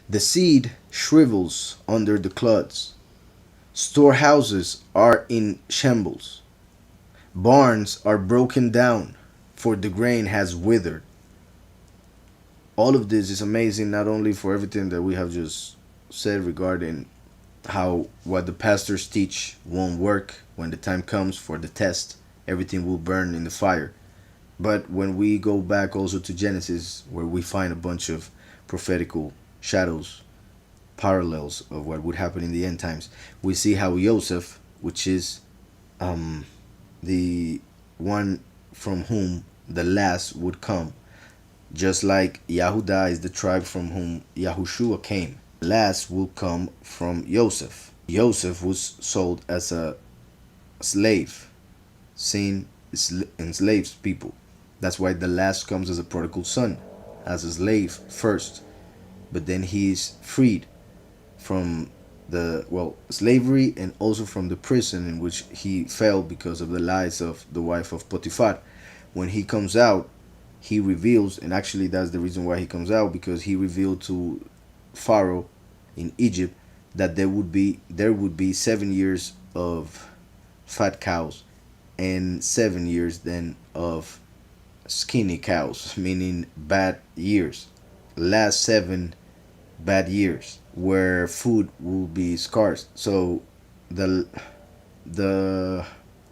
The seed shrivels under the clods. Storehouses are in shambles. Barns are broken down, for the grain has withered. All of this is amazing, not only for everything that we have just said regarding how what the pastors teach won't work when the time comes for the test, everything will burn in the fire. But when we go back also to Genesis, where we find a bunch of prophetical shadows, parallels of what would happen in the end times, we see how Joseph, which is the one from whom the last would come, just like Yahudah is the tribe from whom Yahushua came, the last will come from Joseph. Joseph was sold as a slave, seen enslaves people. That's why the last comes as a prodigal son, as a slave first, but then he's freed from the slavery and also from the prison in which he fell because of the lies of the wife of Potiphar. When he comes out, he reveals, and actually that's the reason why he comes out, because he revealed to Pharaoh in Egypt that there would be 7 years of fat cows and 7 years then of skinny cows, meaning bad years. Last 7 bad years where food will be scarce. So the the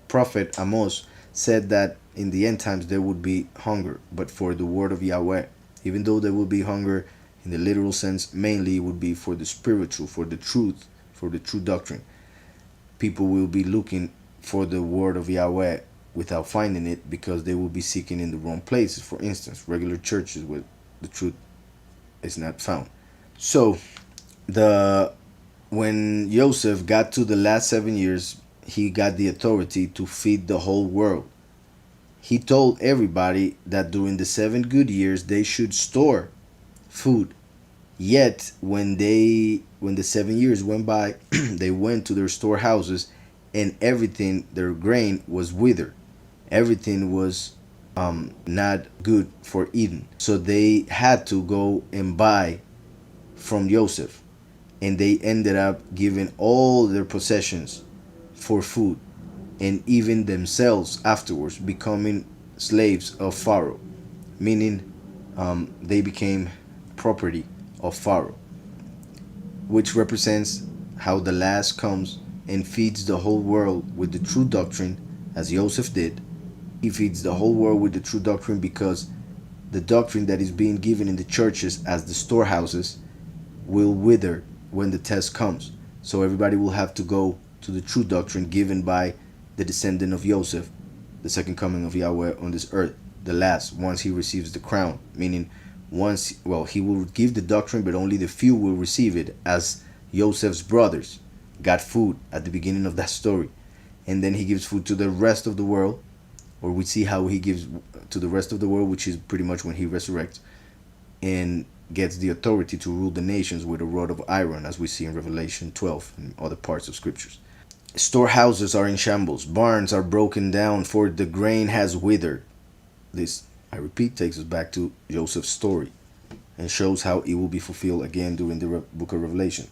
prophet Amos said that in the end times there would be hunger, but for the word of Yahweh, even though there will be hunger in the literal sense, mainly it would be for the spiritual, for the truth, for the true doctrine. People will be looking for the word of Yahweh without finding it because they will be seeking in the wrong places. For instance, regular churches where the truth is not found. So the when Joseph got to the last 7 years, he got the authority to feed the whole world. He told everybody that during the 7 good years they should store food. Yet when the 7 years went by, they went to their storehouses, and everything, their grain was withered. Everything was not good for eating. So they had to go and buy from Joseph, and they ended up giving all their possessions for food, and even themselves afterwards becoming slaves of Pharaoh, meaning they became property of Pharaoh, which represents how the last comes and feeds the whole world with the true doctrine, as Joseph did. He feeds the whole world with the true doctrine because the doctrine that is being given in the churches as the storehouses will wither when the test comes. So everybody will have to go to the true doctrine given by the descendant of Joseph, the second coming of Yahweh on this earth, the last, once he receives the crown. Meaning, he will give the doctrine, but only the few will receive it, as Joseph's brothers got food at the beginning of that story. And then he gives food to the rest of the world, or we see how he gives to the rest of the world, which is pretty much when he resurrects and gets the authority to rule the nations with a rod of iron, as we see in Revelation 12 and other parts of scriptures. Storehouses are in shambles, barns are broken down, for the grain has withered. This, I repeat, takes us back to Joseph's story and shows how it will be fulfilled again during the book of Revelation.